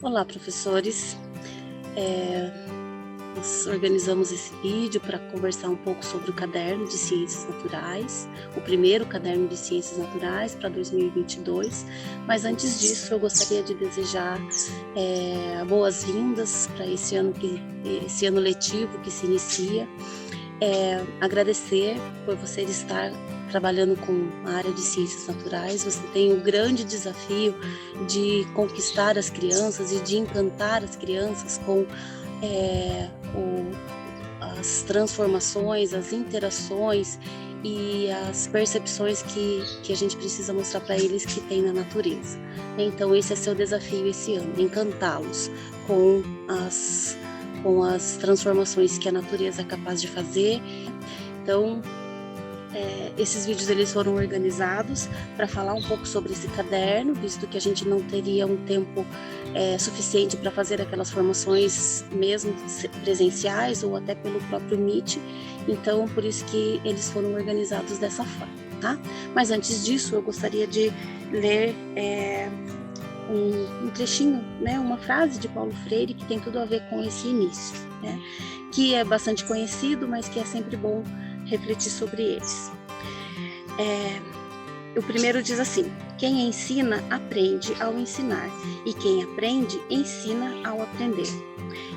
Olá, professores. Nós organizamos esse vídeo para conversar um pouco sobre o caderno de Ciências Naturais, o primeiro caderno de Ciências Naturais para 2022, mas antes disso eu gostaria de desejar boas-vindas para esse ano letivo que se inicia, agradecer por você estar trabalhando com a área de ciências naturais. Você tem o grande desafio de conquistar as crianças e de encantar as crianças com as transformações, as interações e as percepções que a gente precisa mostrar para eles que tem na natureza. Então esse é seu desafio esse ano, encantá-los com as transformações que a natureza é capaz de fazer. Então esses vídeos eles foram organizados para falar um pouco sobre esse caderno, visto que a gente não teria um tempo suficiente para fazer aquelas formações mesmo presenciais ou até pelo próprio Meet. Então por isso que eles foram organizados dessa forma, tá? Mas antes disso eu gostaria de ler um trechinho, né, uma frase de Paulo Freire que tem tudo a ver com esse início, né, que é bastante conhecido, mas que é sempre bom refletir sobre eles. O primeiro diz assim: quem ensina, aprende ao ensinar, e quem aprende, ensina ao aprender.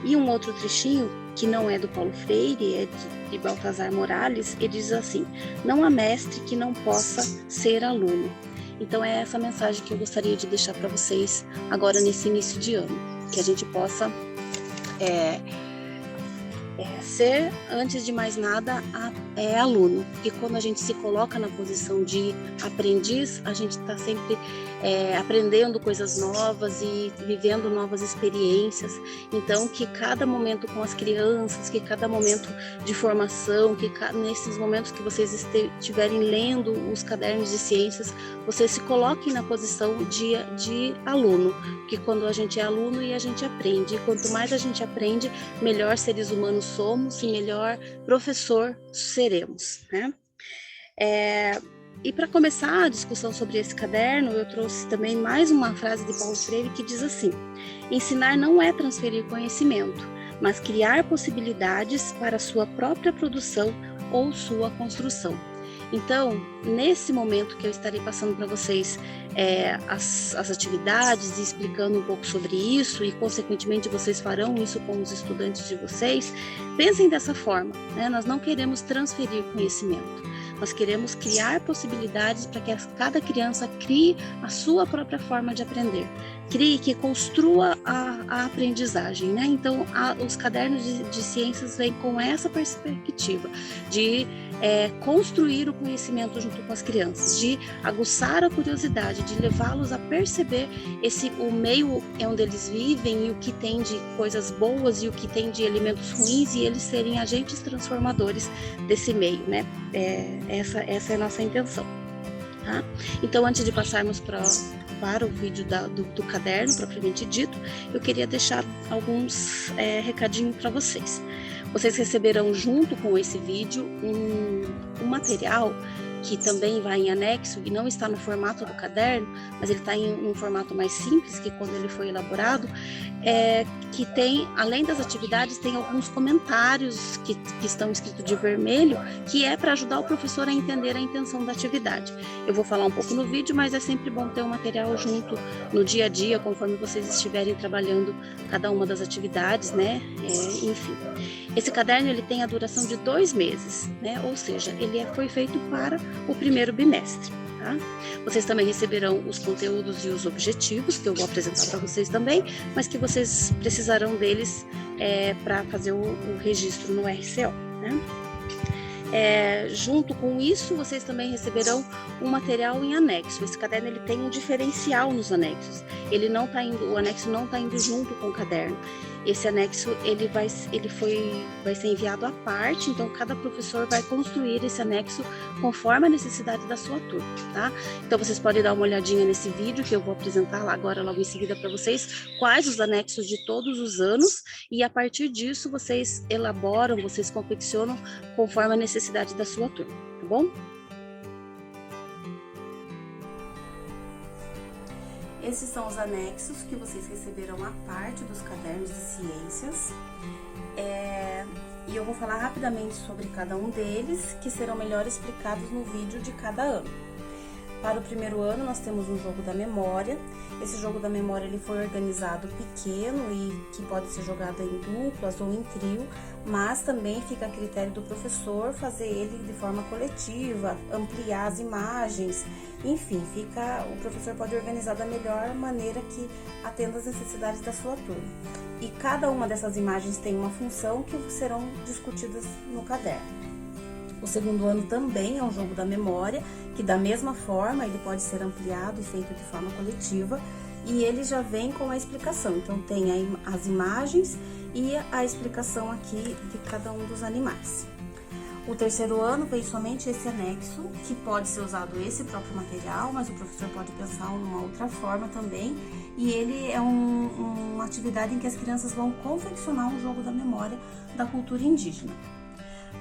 E um outro trechinho, que não é do Paulo Freire, é de Baltazar Morales, ele diz assim: não há mestre que não possa ser aluno. Então é essa mensagem que eu gostaria de deixar para vocês agora nesse início de ano, que a gente possa ser, antes de mais nada, aluno. E quando a gente se coloca na posição de aprendiz, a gente está sempre aprendendo coisas novas e vivendo novas experiências. Então, que cada momento com as crianças, que cada momento de formação, que nesses momentos que vocês estiverem lendo os cadernos de ciências, vocês se coloquem na posição de aluno. Porque quando a gente é aluno e a gente aprende, e quanto mais a gente aprende, melhor seres humanos somos e melhor professor seremos, né? E para começar a discussão sobre esse caderno, eu trouxe também mais uma frase de Paulo Freire que diz assim: ensinar não é transferir conhecimento, mas criar possibilidades para sua própria produção ou sua construção. Então, nesse momento que eu estarei passando para vocês as atividades e explicando um pouco sobre isso, e consequentemente vocês farão isso com os estudantes de vocês, pensem dessa forma, né? Nós não queremos transferir conhecimento, nós queremos criar possibilidades para que cada criança crie a sua própria forma de aprender, que construa a aprendizagem, né? Então, os cadernos de ciências vêm com essa perspectiva de construir o conhecimento junto com as crianças, de aguçar a curiosidade, de levá-los a perceber o meio onde eles vivem e o que tem de coisas boas e o que tem de elementos ruins, e eles serem agentes transformadores desse meio, né? Essa é a nossa intenção, tá? Então, antes de passarmos para o vídeo do caderno propriamente dito, eu queria deixar alguns recadinhos para vocês. Vocês receberão junto com esse vídeo um material que também vai em anexo e não está no formato do caderno, mas ele está em um formato mais simples, que quando ele foi elaborado, que tem, além das atividades, tem alguns comentários que estão escritos de vermelho, que é para ajudar o professor a entender a intenção da atividade. Eu vou falar um pouco no vídeo, mas é sempre bom ter o material junto no dia a dia, conforme vocês estiverem trabalhando cada uma das atividades, né? Enfim. Esse caderno ele tem a duração de 2 meses, né? Ou seja, ele foi feito para o primeiro bimestre, tá? Vocês também receberão os conteúdos e os objetivos, que eu vou apresentar para vocês também, mas que vocês precisarão deles para fazer o registro no RCO, né? Junto com isso, vocês também receberão um material em anexo. Esse caderno ele tem um diferencial nos anexos. O anexo não está indo junto com o caderno. Esse anexo vai ser enviado à parte, então cada professor vai construir esse anexo conforme a necessidade da sua turma, tá? Então vocês podem dar uma olhadinha nesse vídeo que eu vou apresentar agora logo em seguida para vocês, quais os anexos de todos os anos, e a partir disso vocês elaboram, vocês confeccionam conforme a necessidade da sua turma, tá bom? esses são os anexos que vocês receberão à parte dos cadernos de ciências. E eu vou falar rapidamente sobre cada um deles, que serão melhor explicados no vídeo de cada ano. Para o primeiro ano, nós temos um jogo da memória. Esse jogo da memória ele foi organizado pequeno e que pode ser jogado em duplas ou em trio, mas também fica a critério do professor fazer ele de forma coletiva, ampliar as imagens, enfim, o professor pode organizar da melhor maneira que atenda às necessidades da sua turma. E cada uma dessas imagens tem uma função que serão discutidas no caderno. O segundo ano também é um jogo da memória, que da mesma forma ele pode ser ampliado e feito de forma coletiva, e ele já vem com a explicação. Então tem as imagens e a explicação aqui de cada um dos animais. O terceiro ano vem somente esse anexo, que pode ser usado esse próprio material, mas o professor pode pensar em uma outra forma também, e ele é uma atividade em que as crianças vão confeccionar um jogo da memória da cultura indígena.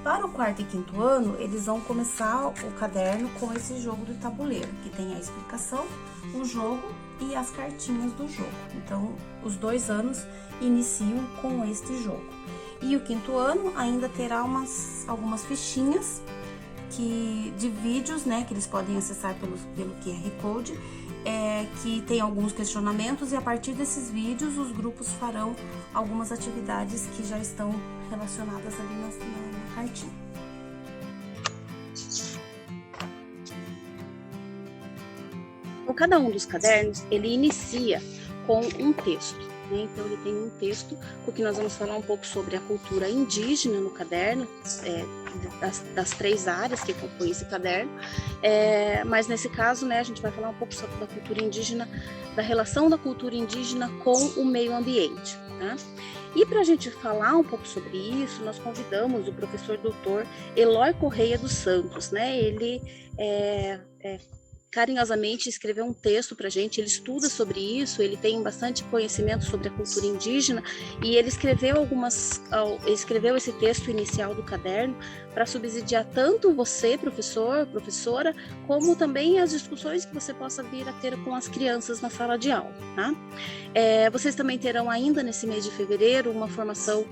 Para o quarto e quinto ano, eles vão começar o caderno com esse jogo do tabuleiro, que tem a explicação, o jogo e as cartinhas do jogo. Então, os 2 anos iniciam com este jogo. E o quinto ano ainda terá algumas fichinhas de vídeos, né, que eles podem acessar pelo QR Code, que tem alguns questionamentos, e a partir desses vídeos os grupos farão algumas atividades que já estão relacionadas ali na cartinha. Então, cada um dos cadernos, ele inicia com um texto, né? Então, ele tem um texto, porque nós vamos falar um pouco sobre a cultura indígena no caderno, das 3 áreas que compõem esse caderno, mas nesse caso, né, a gente vai falar um pouco sobre a cultura indígena, da relação da cultura indígena com o meio ambiente, tá? E para a gente falar um pouco sobre isso, nós convidamos o professor doutor Eloy Correia dos Santos, né? Ele carinhosamente escreveu um texto para a gente, ele estuda sobre isso, ele tem bastante conhecimento sobre a cultura indígena, e ele escreveu esse texto inicial do caderno para subsidiar tanto você, professor, professora, como também as discussões que você possa vir a ter com as crianças na sala de aula, tá? Vocês também terão ainda nesse mês de fevereiro uma formação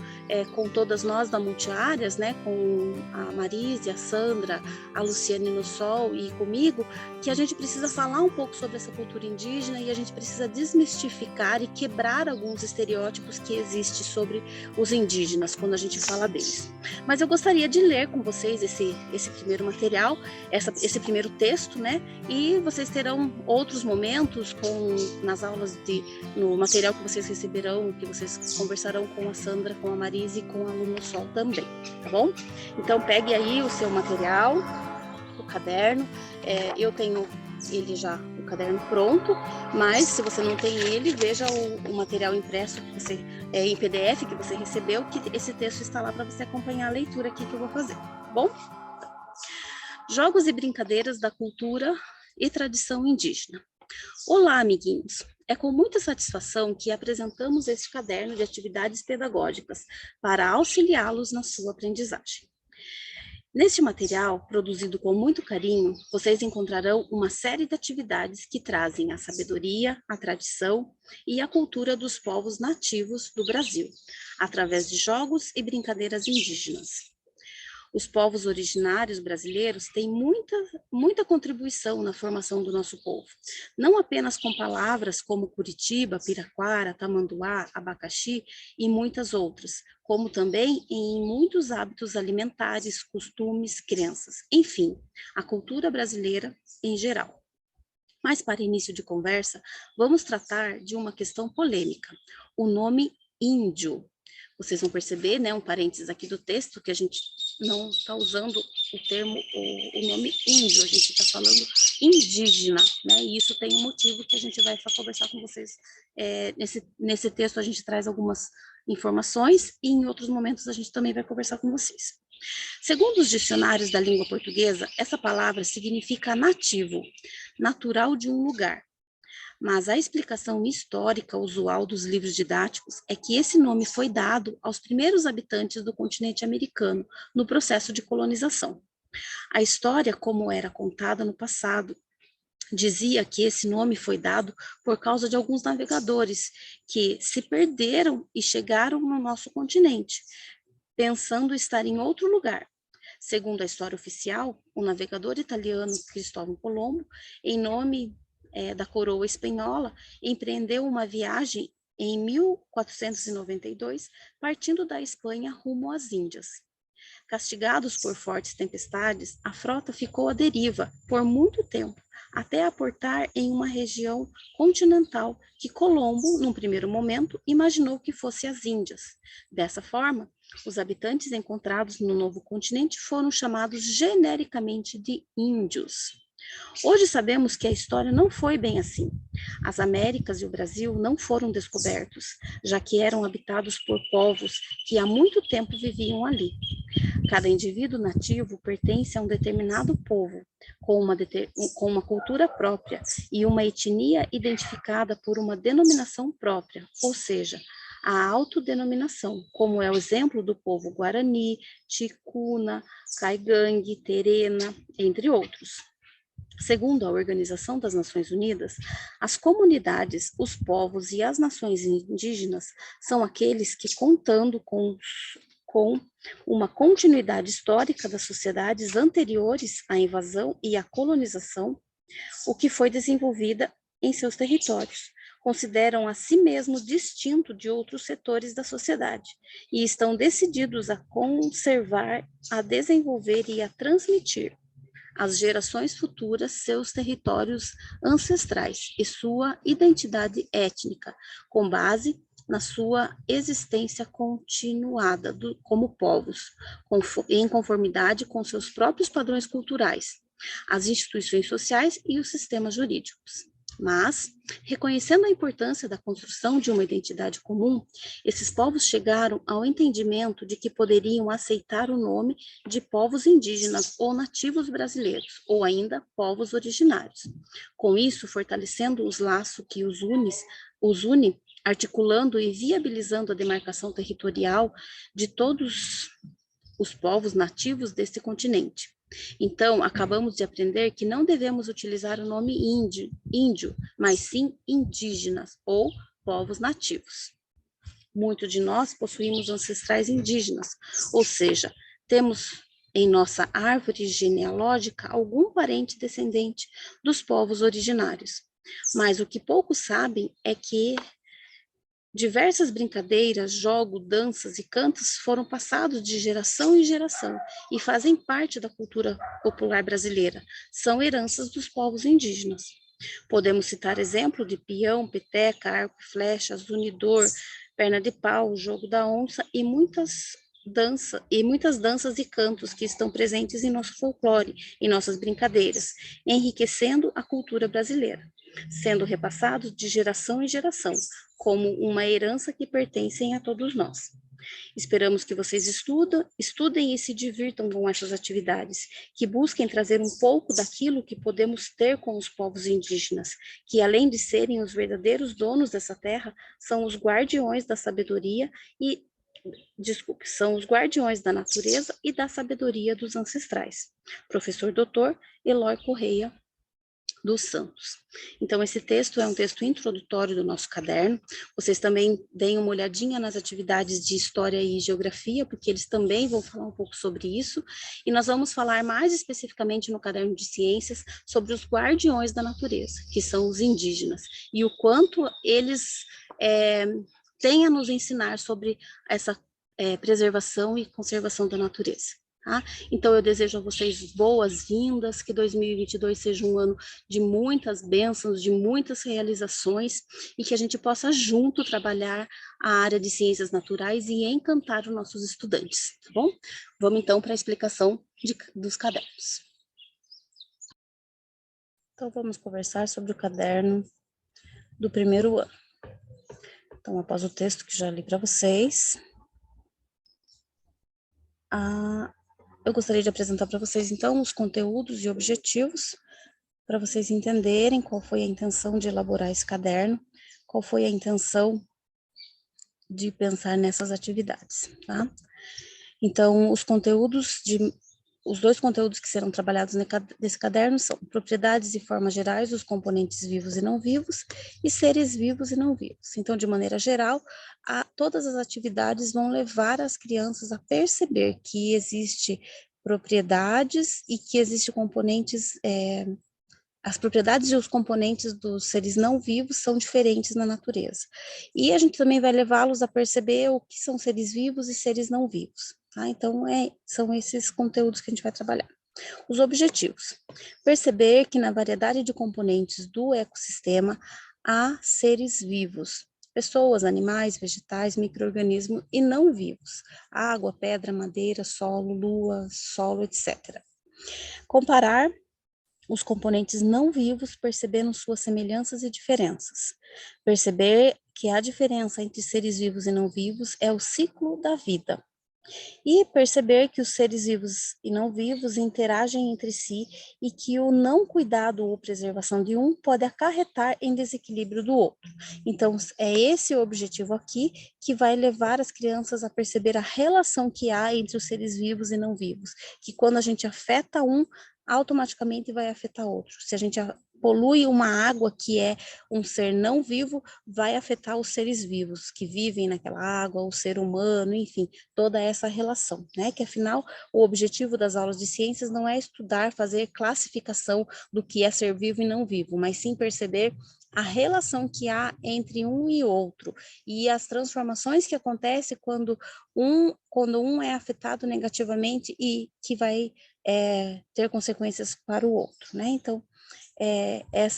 com todas nós da Multiáreas, né, com a Marise, a Sandra, a Luciane no Sol e comigo, que a gente precisa falar um pouco sobre essa cultura indígena e a gente precisa desmistificar e quebrar alguns estereótipos que existem sobre os indígenas quando a gente fala deles. Mas eu gostaria de ler com vocês esse primeiro material, esse primeiro texto, né? E vocês terão outros momentos nas aulas no material que vocês receberão, que vocês conversarão com a Sandra, com a Marise e com a Aluno Sol também, tá bom? Então pegue aí o seu material, o caderno, eu tenho ele já, o caderno pronto, mas se você não tem ele, veja o material impresso que você, em PDF que você recebeu, que esse texto está lá para você acompanhar a leitura aqui que eu vou fazer, tá bom? Jogos e brincadeiras da cultura e tradição indígena. Olá, amiguinhos! É com muita satisfação que apresentamos este caderno de atividades pedagógicas para auxiliá-los na sua aprendizagem. Neste material, produzido com muito carinho, vocês encontrarão uma série de atividades que trazem a sabedoria, a tradição e a cultura dos povos nativos do Brasil, através de jogos e brincadeiras indígenas. Os povos originários brasileiros têm muita contribuição na formação do nosso povo, não apenas com palavras como Curitiba, Piraquara, Tamanduá, abacaxi e muitas outras, como também em muitos hábitos alimentares, costumes, crenças, enfim, a cultura brasileira em geral. Mas para início de conversa, vamos tratar de uma questão polêmica, o nome índio. Vocês vão perceber, né, um parênteses aqui do texto, que a gente não está usando o nome índio, a gente está falando indígena, né, e isso tem um motivo que a gente vai conversar com vocês. Nesse texto a gente traz algumas informações e em outros momentos a gente também vai conversar com vocês. Segundo os dicionários da língua portuguesa, essa palavra significa nativo, natural de um lugar. Mas a explicação histórica usual dos livros didáticos é que esse nome foi dado aos primeiros habitantes do continente americano no processo de colonização. A história, como era contada no passado, Dizia que esse nome foi dado por causa de alguns navegadores que se perderam e chegaram no nosso continente, pensando estar em outro lugar. Segundo a história oficial, o navegador italiano Cristóvão Colombo, em nome da coroa espanhola, empreendeu uma viagem em 1492, partindo da Espanha rumo às Índias. Castigados por fortes tempestades, a frota ficou à deriva por muito tempo, até aportar em uma região continental que Colombo, num primeiro momento, imaginou que fosse as Índias. Dessa forma, os habitantes encontrados no novo continente foram chamados genericamente de índios. Hoje sabemos que a história não foi bem assim. As Américas e o Brasil não foram descobertos, já que eram habitados por povos que há muito tempo viviam ali. Cada indivíduo nativo pertence a um determinado povo, com uma cultura própria e uma etnia identificada por uma denominação própria, ou seja, a autodenominação, como é o exemplo do povo Guarani, Ticuna, Caigangue, Terena, entre outros. Segundo a Organização das Nações Unidas, as comunidades, os povos e as nações indígenas são aqueles que, contando com uma continuidade histórica das sociedades anteriores à invasão e à colonização, o que foi desenvolvida em seus territórios, consideram a si mesmo distinto de outros setores da sociedade e estão decididos a conservar, a desenvolver e a transmitir às gerações futuras seus territórios ancestrais e sua identidade étnica, com base na sua existência continuada como povos, em conformidade com seus próprios padrões culturais, as instituições sociais e os sistemas jurídicos. Mas, reconhecendo a importância da construção de uma identidade comum, esses povos chegaram ao entendimento de que poderiam aceitar o nome de povos indígenas ou nativos brasileiros, ou ainda povos originários. Com isso, fortalecendo os laços que os une, articulando e viabilizando a demarcação territorial de todos os povos nativos deste continente. Então, acabamos de aprender que não devemos utilizar o nome índio, mas sim indígenas ou povos nativos. Muitos de nós possuímos ancestrais indígenas, ou seja, temos em nossa árvore genealógica algum parente descendente dos povos originários. Mas o que poucos sabem é que diversas brincadeiras, jogos, danças e cantos foram passados de geração em geração e fazem parte da cultura popular brasileira. São heranças dos povos indígenas. Podemos citar exemplo de peão, peteca, arco e flecha, zunidor, perna de pau, jogo da onça e muitas danças e cantos que estão presentes em nosso folclore, em nossas brincadeiras, enriquecendo a cultura brasileira, sendo repassados de geração em geração, como uma herança que pertencem a todos nós. Esperamos que vocês estudem e se divirtam com essas atividades, que busquem trazer um pouco daquilo que podemos ter com os povos indígenas, que além de serem os verdadeiros donos dessa terra, são os guardiões da sabedoria são os guardiões da natureza e da sabedoria dos ancestrais. Professor Dr. Eloy Correia dos Santos. Então, esse texto é um texto introdutório do nosso caderno. Vocês também deem uma olhadinha nas atividades de História e Geografia, porque eles também vão falar um pouco sobre isso. E nós vamos falar mais especificamente no caderno de Ciências sobre os guardiões da natureza, que são os indígenas, e o quanto eles têm a nos ensinar sobre essa preservação e conservação da natureza. Tá? Então, eu desejo a vocês boas-vindas, que 2022 seja um ano de muitas bênçãos, de muitas realizações, e que a gente possa junto trabalhar a área de ciências naturais e encantar os nossos estudantes, tá bom? Vamos então para a explicação dos cadernos. Então, vamos conversar sobre o caderno do primeiro ano. Então, após o texto que já li para vocês, eu gostaria de apresentar para vocês, então, os conteúdos e objetivos, para vocês entenderem qual foi a intenção de elaborar esse caderno, qual foi a intenção de pensar nessas atividades, tá? Então, os conteúdos os dois conteúdos que serão trabalhados nesse caderno são propriedades e formas gerais dos componentes vivos e não vivos e seres vivos e não vivos. Então, de maneira geral, todas as atividades vão levar as crianças a perceber que existe propriedades e que existem componentes, as propriedades e os componentes dos seres não vivos são diferentes na natureza. E a gente também vai levá-los a perceber o que são seres vivos e seres não vivos. Tá? Então, são esses conteúdos que a gente vai trabalhar. Os objetivos. Perceber que na variedade de componentes do ecossistema há seres vivos, pessoas, animais, vegetais, micro-organismos e não vivos, água, pedra, madeira, solo, lua, solo, etc. Comparar os componentes não vivos, percebendo suas semelhanças e diferenças. Perceber que a diferença entre seres vivos e não vivos é o ciclo da vida. E perceber que os seres vivos e não vivos interagem entre si e que o não cuidado ou preservação de um pode acarretar em desequilíbrio do outro. Então, é esse o objetivo aqui que vai levar as crianças a perceber a relação que há entre os seres vivos e não vivos, que quando a gente afeta um, automaticamente vai afetar outro. Se a gente polui uma água que é um ser não vivo, vai afetar os seres vivos que vivem naquela água, o ser humano, enfim, toda essa relação, né? Que afinal, o objetivo das aulas de ciências não é estudar, fazer classificação do que é ser vivo e não vivo, mas sim perceber a relação que há entre um e outro e as transformações que acontecem quando um é afetado negativamente e que vai ter consequências para o outro, né? Então,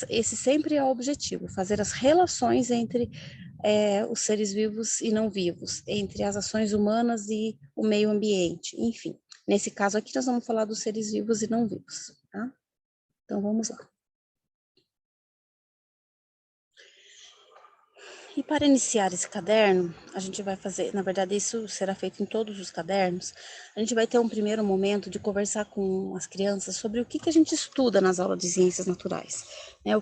esse sempre é o objetivo, fazer as relações entre os seres vivos e não vivos, entre as ações humanas e o meio ambiente, enfim. Nesse caso aqui, nós vamos falar dos seres vivos e não vivos, tá? Então, vamos lá. E para iniciar esse caderno, a gente vai fazer, na verdade isso será feito em todos os cadernos, a gente vai ter um primeiro momento de conversar com as crianças sobre o que a gente estuda nas aulas de ciências naturais, né?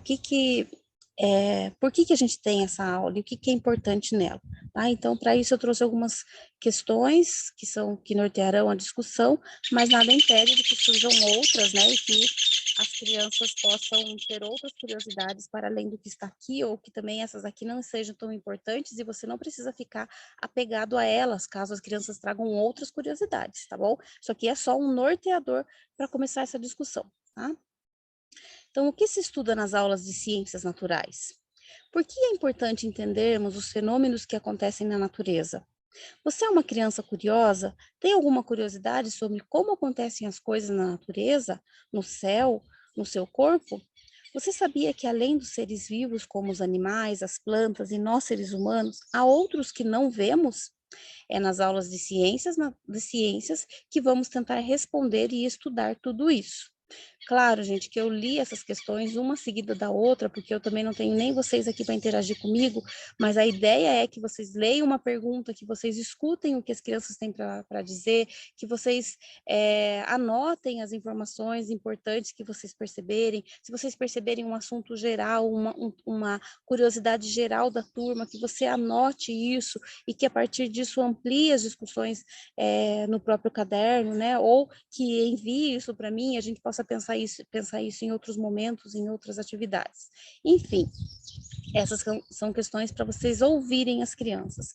Por que a gente tem essa aula e o que é importante nela, tá? Então, para isso eu trouxe algumas questões que nortearão a discussão, mas nada impede de que surjam outras, né? E que as crianças possam ter outras curiosidades para além do que está aqui, ou que também essas aqui não sejam tão importantes e você não precisa ficar apegado a elas, caso as crianças tragam outras curiosidades, tá bom? Isso aqui é só um norteador para começar essa discussão, tá? Então, o que se estuda nas aulas de ciências naturais? Por que é importante entendermos os fenômenos que acontecem na natureza? Você é uma criança curiosa? Tem alguma curiosidade sobre como acontecem as coisas na natureza, no céu, no seu corpo? Você sabia que além dos seres vivos, como os animais, as plantas e nós seres humanos, há outros que não vemos? É nas aulas de ciências que vamos tentar responder e estudar tudo isso. Claro, gente, que eu li essas questões uma seguida da outra, porque eu também não tenho nem vocês aqui para interagir comigo, mas a ideia é que vocês leiam uma pergunta, que vocês escutem o que as crianças têm para dizer, que vocês anotem as informações importantes que vocês perceberem, se vocês perceberem um assunto geral, uma curiosidade geral da turma, que você anote isso e que a partir disso amplie as discussões no próprio caderno, né? Ou que envie isso para mim, a gente possa pensar isso em outros momentos, em outras atividades. Enfim, essas são questões para vocês ouvirem as crianças.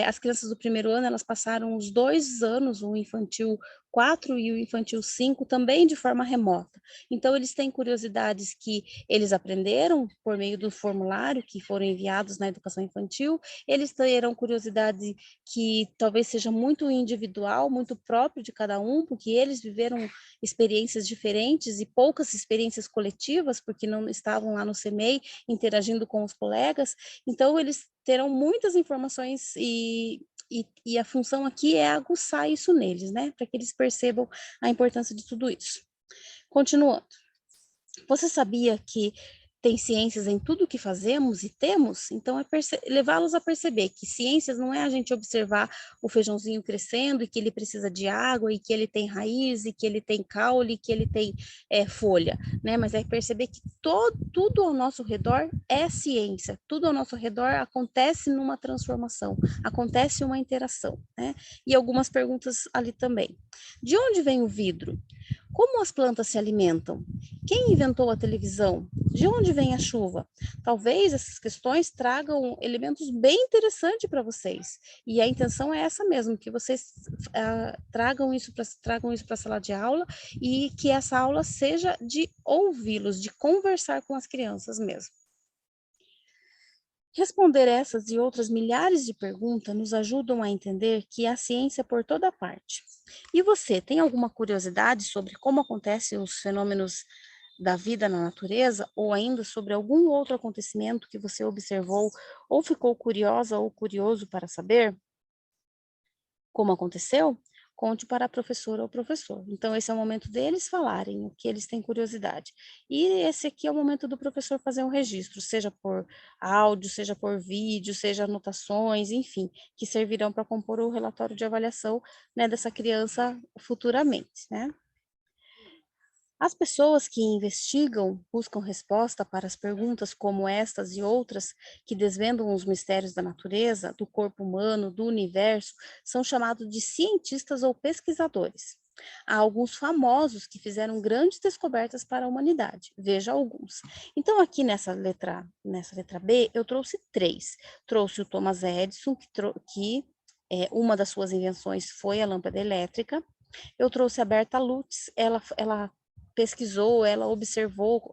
As crianças do primeiro ano, elas passaram os 2 anos, o infantil 4 e o infantil 5, também de forma remota. Então, eles têm curiosidades que eles aprenderam por meio do formulário que foram enviados na educação infantil, eles terão curiosidade que talvez seja muito individual, muito próprio de cada um, porque eles viveram experiências diferentes e poucas experiências coletivas, porque não estavam lá no CMEI interagindo com os colegas, então eles terão muitas informações e a função aqui é aguçar isso neles, né, para que eles percebam a importância de tudo isso. Continuando, você sabia que tem ciências em tudo que fazemos e temos, então é levá-los a perceber que ciências não é a gente observar o feijãozinho crescendo e que ele precisa de água e que ele tem raiz e que ele tem caule e que ele tem folha, né? Mas é perceber que tudo ao nosso redor é ciência, tudo ao nosso redor acontece numa transformação, acontece uma interação, né? E algumas perguntas ali também. De onde vem o vidro? Como as plantas se alimentam? Quem inventou a televisão? De onde vem a chuva? Talvez essas questões tragam elementos bem interessantes para vocês. E a intenção é essa mesmo, que vocês tragam isso para a sala de aula e que essa aula seja de ouvi-los, de conversar com as crianças mesmo. Responder essas e outras milhares de perguntas nos ajudam a entender que há ciência por toda parte. E você, tem alguma curiosidade sobre como acontecem os fenômenos da vida na natureza, ou ainda sobre algum outro acontecimento que você observou, ou ficou curiosa ou curioso para saber como aconteceu? Conte para a professora ou professor. Então, esse é o momento deles falarem o que eles têm curiosidade. E esse aqui é o momento do professor fazer um registro, seja por áudio, seja por vídeo, seja anotações, enfim, que servirão para compor o relatório de avaliação, né, dessa criança futuramente, né? As pessoas que investigam, buscam resposta para as perguntas como estas e outras que desvendam os mistérios da natureza, do corpo humano, do universo, são chamados de cientistas ou pesquisadores. Há alguns famosos que fizeram grandes descobertas para a humanidade. Veja alguns. Então, aqui nessa letra B, eu trouxe 3. Trouxe o Thomas Edison, que uma das suas invenções foi a lâmpada elétrica. Eu trouxe a Berta Lutz, ela pesquisou, ela observou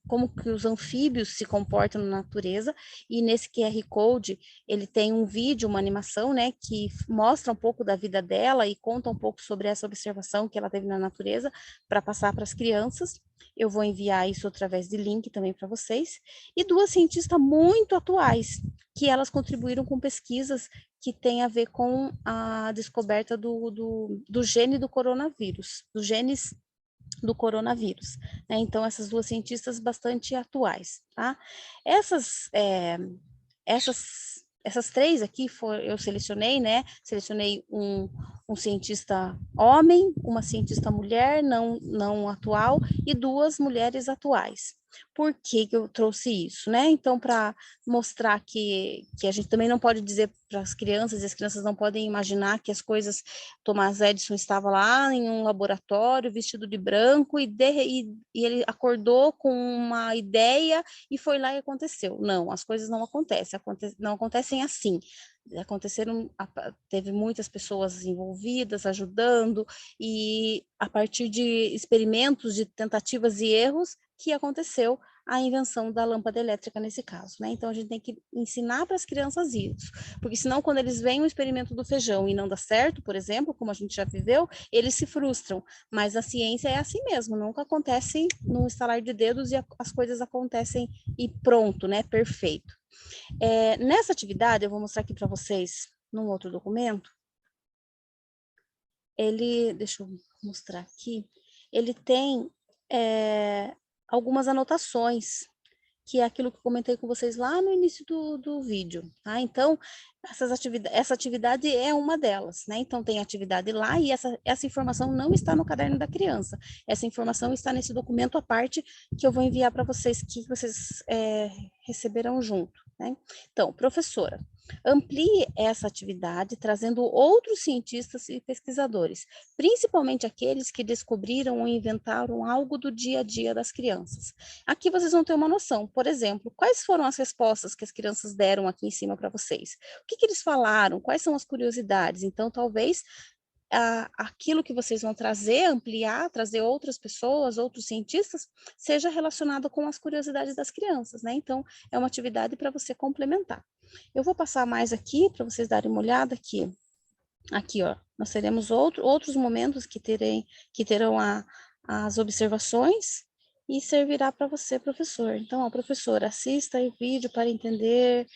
como que os anfíbios se comportam na natureza, e nesse QR Code ele tem um vídeo, uma animação, né, que mostra um pouco da vida dela e conta um pouco sobre essa observação que ela teve na natureza para passar para as crianças. Eu vou enviar isso através de link também para vocês. E 2 cientistas muito atuais, que elas contribuíram com pesquisas que têm a ver com a descoberta do gene do coronavírus, dos genes do coronavírus, né? Então, essas 2 cientistas bastante atuais, tá? Essas 3 aqui eu selecionei, né? Selecionei um cientista homem, uma cientista mulher, não atual, e 2 mulheres atuais. Por que eu trouxe isso, né? Então, para mostrar que a gente também não pode dizer para as crianças, e as crianças não podem imaginar que as coisas, Thomas Edison estava lá em um laboratório, vestido de branco, e ele acordou com uma ideia e foi lá e aconteceu. Não, as coisas não acontecem, não acontecem assim. Teve muitas pessoas envolvidas, ajudando, e a partir de experimentos, de tentativas e erros, que aconteceu a invenção da lâmpada elétrica nesse caso, né? Então, a gente tem que ensinar para as crianças isso, porque senão, quando eles veem o experimento do feijão e não dá certo, por exemplo, como a gente já viveu, eles se frustram, mas a ciência é assim mesmo, nunca acontece no estalar de dedos e as coisas acontecem e pronto, né? Perfeito. Nessa atividade, eu vou mostrar aqui para vocês, num outro documento, deixa eu mostrar aqui, ele tem algumas anotações, que é aquilo que eu comentei com vocês lá no início do vídeo, tá? Então, essa atividade é uma delas, né? Então, tem atividade lá e essa informação não está no caderno da criança. Essa informação está nesse documento à parte que eu vou enviar para vocês, que vocês receberão junto, né? Então, professora, amplie essa atividade trazendo outros cientistas e pesquisadores, principalmente aqueles que descobriram ou inventaram algo do dia a dia das crianças. Aqui vocês vão ter uma noção, por exemplo, quais foram as respostas que as crianças deram aqui em cima para vocês? O que eles falaram? Quais são as curiosidades? Então, talvez aquilo que vocês vão trazer, ampliar, trazer outras pessoas, outros cientistas, seja relacionado com as curiosidades das crianças, né? Então, é uma atividade para você complementar. Eu vou passar mais aqui para vocês darem uma olhada aqui. Aqui, ó, nós teremos outros momentos que terão as observações e servirá para você, professor. Então, ó, professor, assista o vídeo para entender,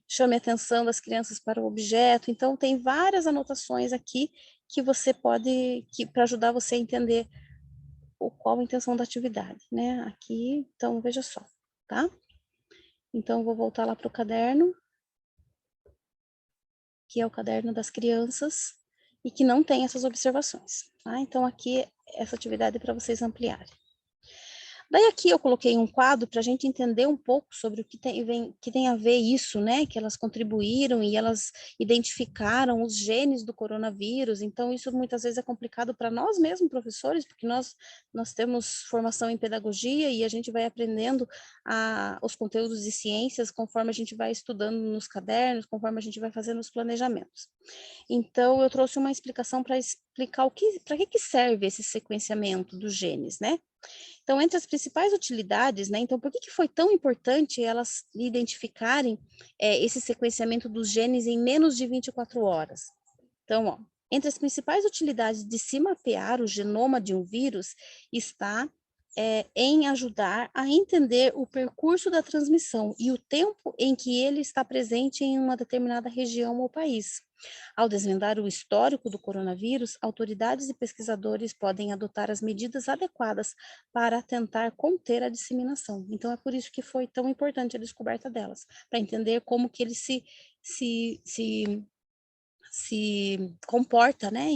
chame a atenção das crianças para o objeto. Então, tem várias anotações aqui que você pode, para ajudar você a entender qual a intenção da atividade, né? Aqui, então, veja só, tá? Então, vou voltar lá para o caderno, que é o caderno das crianças, e que não tem essas observações, tá? Então, aqui, essa atividade é para vocês ampliarem. Daí aqui eu coloquei um quadro para a gente entender um pouco sobre o que tem a ver isso, né? Que elas contribuíram e elas identificaram os genes do coronavírus. Então, isso muitas vezes é complicado para nós mesmos, professores, porque nós temos formação em pedagogia e a gente vai aprendendo os conteúdos de ciências conforme a gente vai estudando nos cadernos, conforme a gente vai fazendo os planejamentos. Então, eu trouxe uma explicação para explicar para que serve esse sequenciamento dos genes, né? Então, entre as principais utilidades, né? Então, por que foi tão importante elas identificarem esse sequenciamento dos genes em menos de 24 horas? Então, ó, entre as principais utilidades de se mapear o genoma de um vírus está em ajudar a entender o percurso da transmissão e o tempo em que ele está presente em uma determinada região ou país. Ao desvendar o histórico do coronavírus, autoridades e pesquisadores podem adotar as medidas adequadas para tentar conter a disseminação. Então, é por isso que foi tão importante a descoberta delas, para entender como que ele se comporta, né,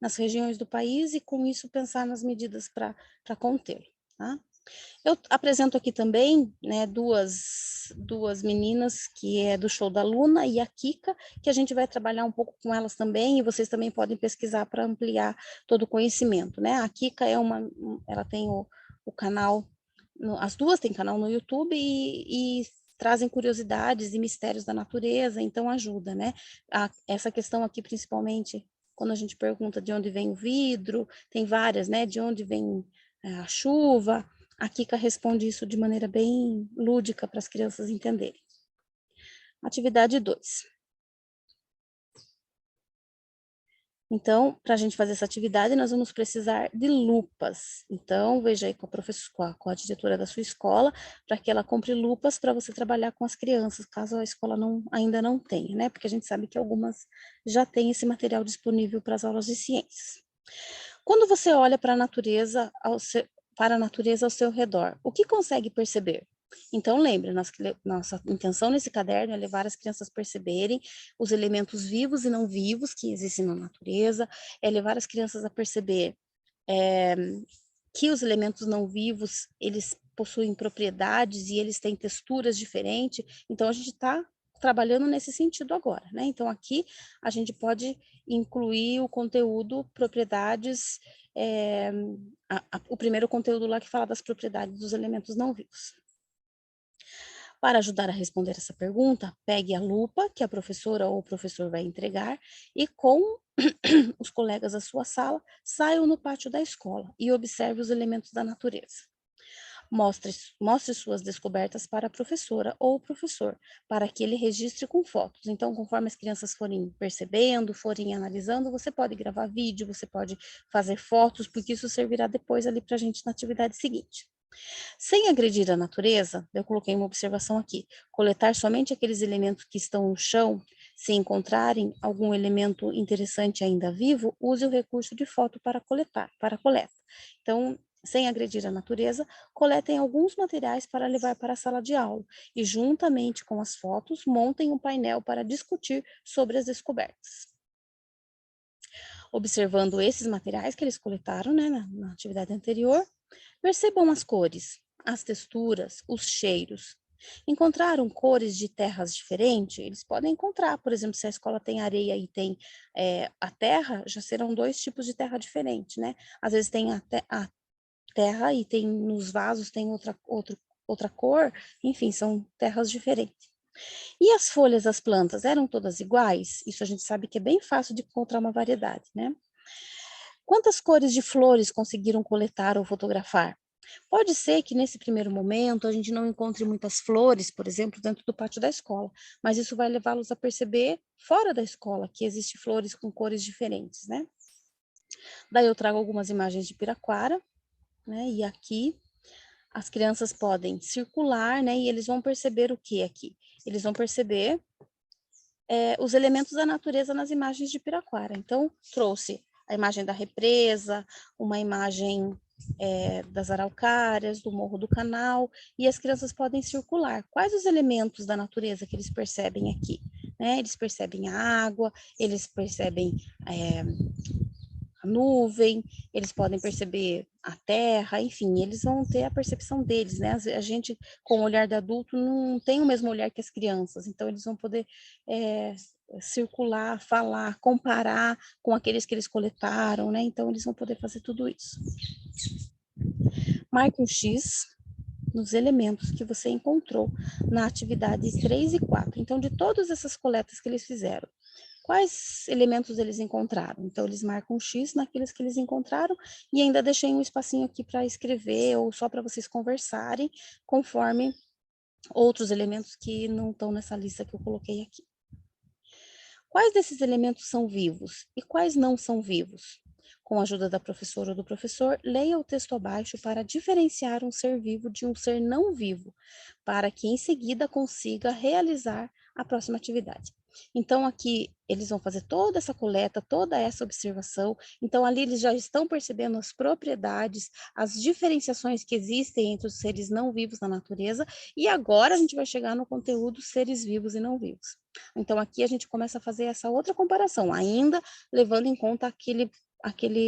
nas regiões do país e com isso pensar nas medidas para contê-lo, tá? Eu apresento aqui também, né, duas meninas que é do show da Luna e a Kika, que a gente vai trabalhar um pouco com elas também, e vocês também podem pesquisar para ampliar todo o conhecimento, né? A Kika ela tem o canal, as duas têm canal no YouTube e trazem curiosidades e mistérios da natureza, então ajuda, né? Essa questão aqui, principalmente, quando a gente pergunta de onde vem o vidro, tem várias, né? De onde vem a chuva. A Kika responde isso de maneira bem lúdica para as crianças entenderem. Atividade 2. Então, para a gente fazer essa atividade, nós vamos precisar de lupas. Então, veja aí com a diretora da sua escola, para que ela compre lupas para você trabalhar com as crianças, caso a escola ainda não tenha, né? Porque a gente sabe que algumas já têm esse material disponível para as aulas de ciências. Quando você olha para a natureza ao seu redor, o que consegue perceber? Então, lembre, nossa intenção nesse caderno é levar as crianças a perceberem os elementos vivos e não vivos que existem na natureza, é levar as crianças a perceber que os elementos não vivos, eles possuem propriedades e eles têm texturas diferentes, então a gente está trabalhando nesse sentido agora, né? Então, aqui a gente pode incluir o conteúdo, propriedades, o primeiro conteúdo lá que fala das propriedades dos elementos não vivos. Para ajudar a responder essa pergunta, pegue a lupa que a professora ou o professor vai entregar e com os colegas da sua sala, saiam no pátio da escola e observe os elementos da natureza. Mostre suas descobertas para a professora ou o professor, para que ele registre com fotos. Então, conforme as crianças forem percebendo, forem analisando, você pode gravar vídeo, você pode fazer fotos, porque isso servirá depois ali para a gente na atividade seguinte. Sem agredir a natureza, eu coloquei uma observação aqui, coletar somente aqueles elementos que estão no chão. Se encontrarem algum elemento interessante ainda vivo, use o recurso de foto para a coleta. Então, sem agredir a natureza, coletem alguns materiais para levar para a sala de aula e, juntamente com as fotos, montem um painel para discutir sobre as descobertas. Observando esses materiais que eles coletaram, né, na atividade anterior, percebam as cores, as texturas, os cheiros. Encontraram cores de terras diferentes? Eles podem encontrar, por exemplo, se a escola tem areia e tem a terra, já serão dois tipos de terra diferentes, né? Às vezes tem a terra e tem nos vasos tem outra cor, enfim, são terras diferentes. E as folhas das plantas eram todas iguais? Isso a gente sabe que é bem fácil de encontrar uma variedade, né? Quantas cores de flores conseguiram coletar ou fotografar? Pode ser que nesse primeiro momento a gente não encontre muitas flores, por exemplo, dentro do pátio da escola, mas isso vai levá-los a perceber fora da escola que existem flores com cores diferentes, né? Daí eu trago algumas imagens de Piraquara, né? E aqui as crianças podem circular, né? E eles vão perceber o que aqui? Eles vão perceber os elementos da natureza nas imagens de Piraquara. Então, trouxe a imagem da represa, uma imagem das araucárias, do Morro do Canal, e as crianças podem circular. Quais os elementos da natureza que eles percebem aqui? Né? Eles percebem a água, eles percebem a nuvem, eles podem perceber a terra, enfim, eles vão ter a percepção deles, né? A gente, com o olhar de adulto, não tem o mesmo olhar que as crianças, então eles vão poder circular, falar, comparar com aqueles que eles coletaram, né? Então eles vão poder fazer tudo isso. Marque um X nos elementos que você encontrou na atividade 3 e 4. Então, de todas essas coletas que eles fizeram, quais elementos eles encontraram? Então, eles marcam um X naqueles que eles encontraram e ainda deixei um espacinho aqui para escrever ou só para vocês conversarem, conforme outros elementos que não estão nessa lista que eu coloquei aqui. Quais desses elementos são vivos e quais não são vivos? Com a ajuda da professora ou do professor, leia o texto abaixo para diferenciar um ser vivo de um ser não vivo, para que em seguida consiga realizar a próxima atividade. Então, aqui eles vão fazer toda essa coleta, toda essa observação. Então, ali eles já estão percebendo as propriedades, as diferenciações que existem entre os seres não vivos na natureza. E agora a gente vai chegar no conteúdo seres vivos e não vivos. Então, aqui a gente começa a fazer essa outra comparação, ainda levando em conta aquele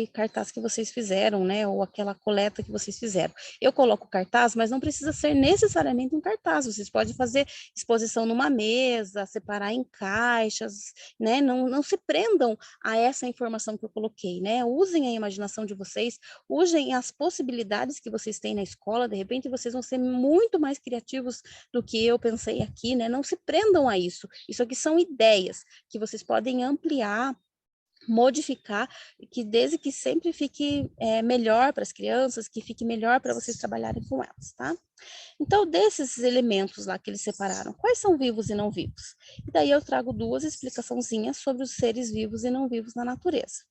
cartaz que vocês fizeram, né, ou aquela coleta que vocês fizeram. Eu coloco cartaz, mas não precisa ser necessariamente um cartaz, vocês podem fazer exposição numa mesa, separar em caixas, né, não se prendam a essa informação que eu coloquei, né, usem a imaginação de vocês, usem as possibilidades que vocês têm na escola, de repente vocês vão ser muito mais criativos do que eu pensei aqui, né, não se prendam a isso, isso aqui são ideias que vocês podem ampliar, modificar, que desde que sempre fique melhor para as crianças, que fique melhor para vocês trabalharem com elas, tá? Então, desses elementos lá que eles separaram, quais são vivos e não vivos? E daí eu trago duas explicaçõezinhas sobre os seres vivos e não vivos na natureza.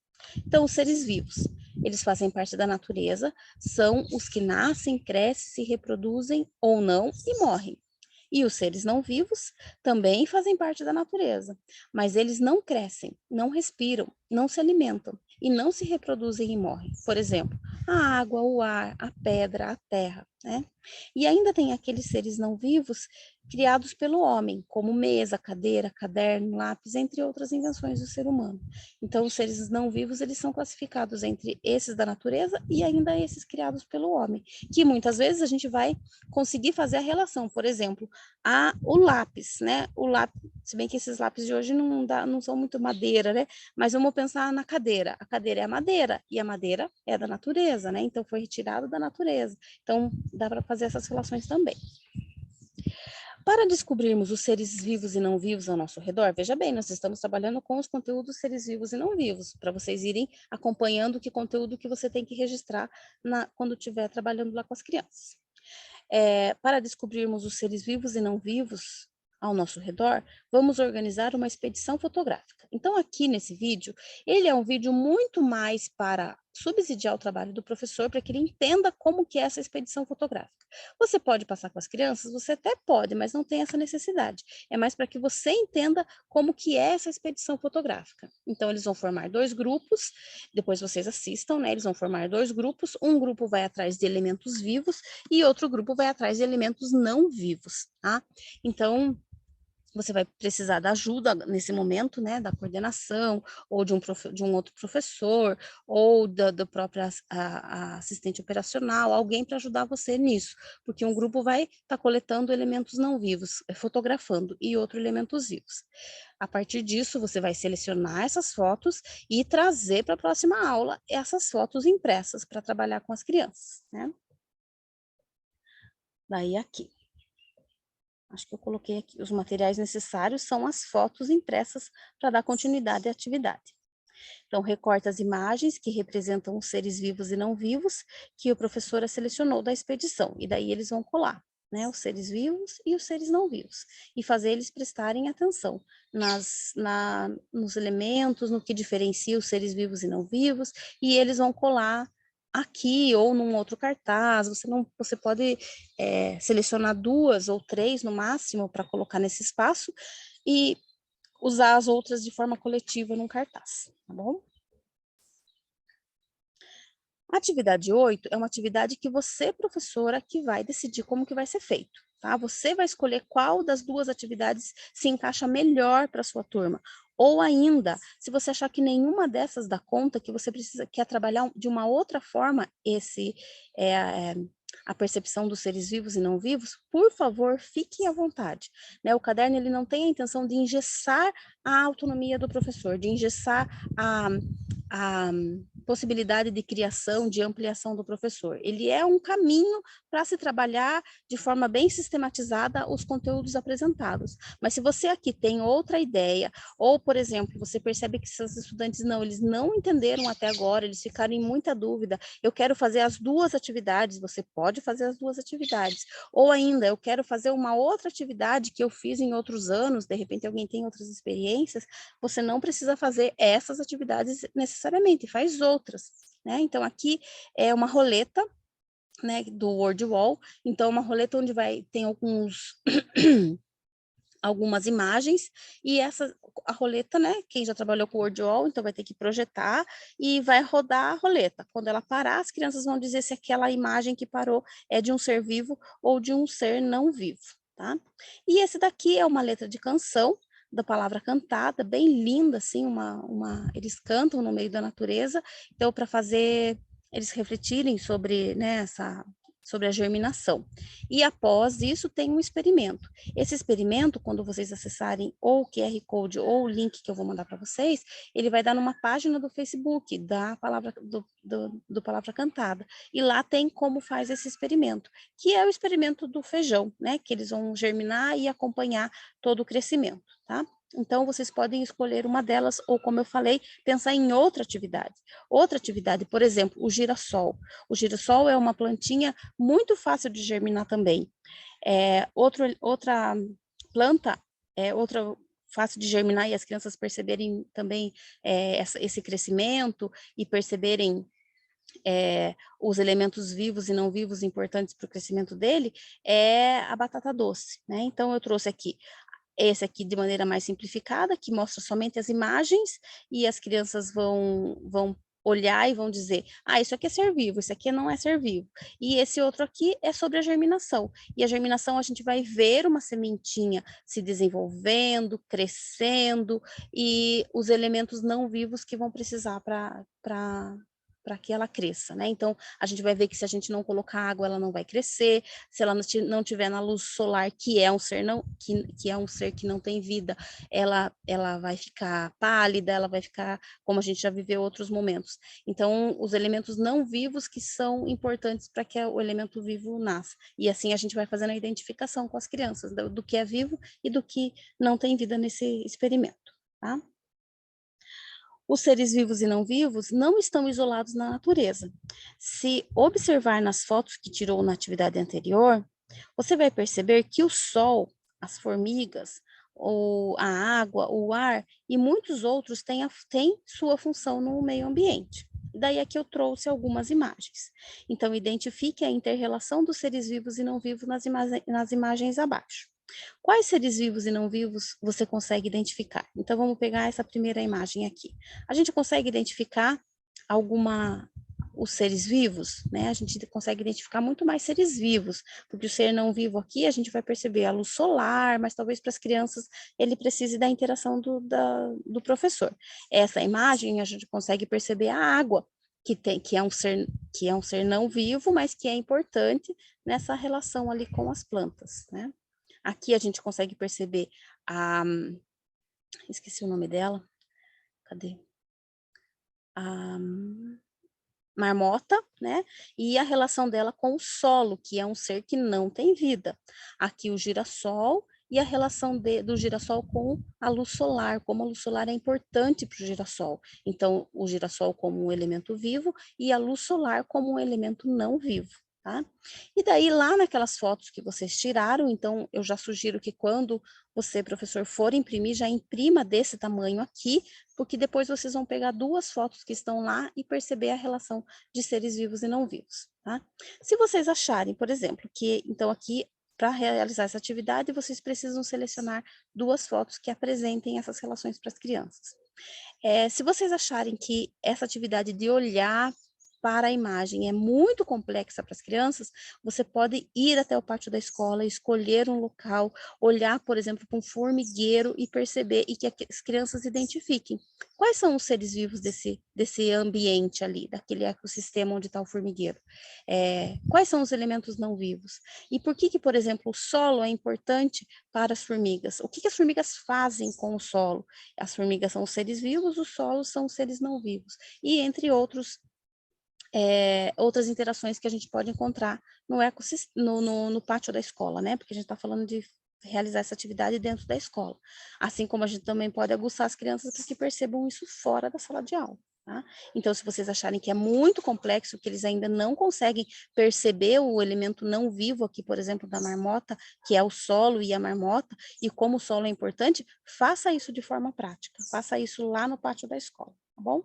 Então, os seres vivos, eles fazem parte da natureza, são os que nascem, crescem, se reproduzem ou não e morrem. E os seres não vivos também fazem parte da natureza, mas eles não crescem, não respiram, não se alimentam e não se reproduzem e morrem. Por exemplo, a água, o ar, a pedra, a terra, né? E ainda tem aqueles seres não vivos criados pelo homem, como mesa, cadeira, caderno, lápis, entre outras invenções do ser humano. Então, os seres não vivos, eles são classificados entre esses da natureza e ainda esses criados pelo homem, que muitas vezes a gente vai conseguir fazer a relação. Por exemplo, o lápis, né? O lápis, se bem que esses lápis de hoje não são muito madeira, né? Mas vamos pensar na cadeira. A cadeira é a madeira e a madeira é da natureza, né? Então foi retirado da natureza. Então dá para fazer essas relações também. Para descobrirmos os seres vivos e não vivos ao nosso redor, veja bem, nós estamos trabalhando com os conteúdos seres vivos e não vivos, para vocês irem acompanhando que conteúdo que você tem que registrar quando estiver trabalhando lá com as crianças. Para descobrirmos os seres vivos e não vivos ao nosso redor, vamos organizar uma expedição fotográfica. Então, aqui nesse vídeo, ele é um vídeo muito mais para subsidiar o trabalho do professor, para que ele entenda como que é essa expedição fotográfica. Você pode passar com as crianças? Você até pode, mas não tem essa necessidade. É mais para que você entenda como que é essa expedição fotográfica. Então, eles vão formar dois grupos, depois vocês assistam, né? Eles vão formar dois grupos, um grupo vai atrás de elementos vivos e outro grupo vai atrás de elementos não vivos, tá? Então, você vai precisar da ajuda nesse momento, né, da coordenação, ou de um outro professor, ou da própria a assistente operacional, alguém para ajudar você nisso, porque um grupo vai estar coletando elementos não vivos, fotografando, e outro elementos vivos. A partir disso, você vai selecionar essas fotos e trazer para a próxima aula essas fotos impressas para trabalhar com as crianças, né? Daí aqui. Acho que eu coloquei aqui, os materiais necessários são as fotos impressas para dar continuidade à atividade. Então, recorta as imagens que representam os seres vivos e não vivos que o professor selecionou da expedição, e daí eles vão colar, né, os seres vivos e os seres não vivos, e fazer eles prestarem atenção nos elementos, no que diferencia os seres vivos e não vivos, e eles vão colar aqui ou num outro cartaz. Você pode selecionar duas ou três no máximo para colocar nesse espaço e usar as outras de forma coletiva num cartaz, tá bom? A atividade 8 é uma atividade que você, professora, que vai decidir como que vai ser feito, tá? Você vai escolher qual das duas atividades se encaixa melhor para a sua turma. Ou ainda, se você achar que nenhuma dessas dá conta, que você quer trabalhar de uma outra forma a percepção dos seres vivos e não vivos, por favor, fiquem à vontade, né? O caderno ele não tem a intenção de engessar a autonomia do professor, de engessar a possibilidade de criação, de ampliação do professor. Ele é um caminho para se trabalhar de forma bem sistematizada os conteúdos apresentados. Mas se você aqui tem outra ideia, ou, por exemplo, você percebe que seus estudantes eles não entenderam até agora, eles ficaram em muita dúvida, eu quero fazer as duas atividades, você pode fazer as duas atividades. Ou ainda, eu quero fazer uma outra atividade que eu fiz em outros anos, de repente alguém tem outras experiências, você não precisa fazer essas atividades necessariamente, faz outras, né? Então, aqui é uma roleta, né, do WordWall, então uma roleta onde tem algumas imagens, e a roleta, né, quem já trabalhou com o WordWall, então vai ter que projetar e vai rodar a roleta. Quando ela parar, as crianças vão dizer se aquela imagem que parou é de um ser vivo ou de um ser não vivo, tá? E esse daqui é uma letra de canção, da palavra cantada, bem linda, assim, eles cantam no meio da natureza, então para fazer eles refletirem sobre, né, sobre a germinação. E após isso tem um experimento. Esse experimento, quando vocês acessarem ou o QR Code ou o link que eu vou mandar para vocês, ele vai dar numa página do Facebook da palavra do Palavra Cantada. E lá tem como faz esse experimento, que é o experimento do feijão, né? Que eles vão germinar e acompanhar todo o crescimento, tá? Então, vocês podem escolher uma delas, ou, como eu falei, pensar em outra atividade. Outra atividade, por exemplo, o girassol. O girassol é uma plantinha muito fácil de germinar também. Outra planta, outra fácil de germinar e as crianças perceberem também esse crescimento e perceberem os elementos vivos e não vivos importantes para o crescimento dele, é a batata doce, né? Então, eu trouxe aqui esse aqui de maneira mais simplificada, que mostra somente as imagens, e as crianças vão olhar e vão dizer, isso aqui é ser vivo, isso aqui não é ser vivo. E esse outro aqui é sobre a germinação. E a germinação a gente vai ver uma sementinha se desenvolvendo, crescendo, e os elementos não vivos que vão precisar para que ela cresça, né? Então, a gente vai ver que se a gente não colocar água, ela não vai crescer, se ela não tiver na luz solar, que é um ser que é um ser que não tem vida, ela vai ficar pálida, ela vai ficar como a gente já viveu outros momentos. Então, os elementos não vivos que são importantes para que o elemento vivo nasça. E assim a gente vai fazendo a identificação com as crianças do que é vivo e do que não tem vida nesse experimento, tá? Os seres vivos e não vivos não estão isolados na natureza. Se observar nas fotos que tirou na atividade anterior, você vai perceber que o sol, as formigas, a água, o ar e muitos outros têm sua função no meio ambiente. Daí aqui eu trouxe algumas imagens. Então, identifique a inter-relação dos seres vivos e não vivos nas imagens abaixo. Quais seres vivos e não vivos você consegue identificar? Então, vamos pegar essa primeira imagem aqui. A gente consegue identificar os seres vivos, né? A gente consegue identificar muito mais seres vivos, porque o ser não vivo aqui a gente vai perceber a luz solar, mas talvez para as crianças ele precise da interação do professor. Essa imagem a gente consegue perceber a água, que é um ser não vivo, mas que é importante nessa relação ali com as plantas, né? Aqui a gente consegue perceber esqueci o nome dela, cadê? A marmota, né? E a relação dela com o solo, que é um ser que não tem vida. Aqui o girassol e a relação do girassol com a luz solar, como a luz solar é importante para o girassol. Então, o girassol como um elemento vivo e a luz solar como um elemento não vivo. Tá? E daí, lá naquelas fotos que vocês tiraram, então, eu já sugiro que quando você, professor, for imprimir, já imprima desse tamanho aqui, porque depois vocês vão pegar duas fotos que estão lá e perceber a relação de seres vivos e não vivos, tá? Se vocês acharem, por exemplo, que, então, aqui, para realizar essa atividade, vocês precisam selecionar duas fotos que apresentem essas relações para as crianças. Se vocês acharem que essa atividade de olhar para a imagem é muito complexa para as crianças, você pode ir até o pátio da escola, escolher um local, olhar, por exemplo, para um formigueiro e perceber e que as crianças identifiquem quais são os seres vivos desse ambiente ali, daquele ecossistema onde está o formigueiro. Quais são os elementos não vivos? E por que, por exemplo, o solo é importante para as formigas? O que as formigas fazem com o solo? As formigas são os seres vivos, os solos são os seres não vivos. E entre outras interações que a gente pode encontrar no pátio da escola, né? Porque a gente está falando de realizar essa atividade dentro da escola. Assim como a gente também pode aguçar as crianças para que percebam isso fora da sala de aula. Tá? Então, se vocês acharem que é muito complexo, que eles ainda não conseguem perceber o elemento não vivo aqui, por exemplo, da marmota, que é o solo e a marmota, e como o solo é importante, faça isso de forma prática, faça isso lá no pátio da escola, tá bom?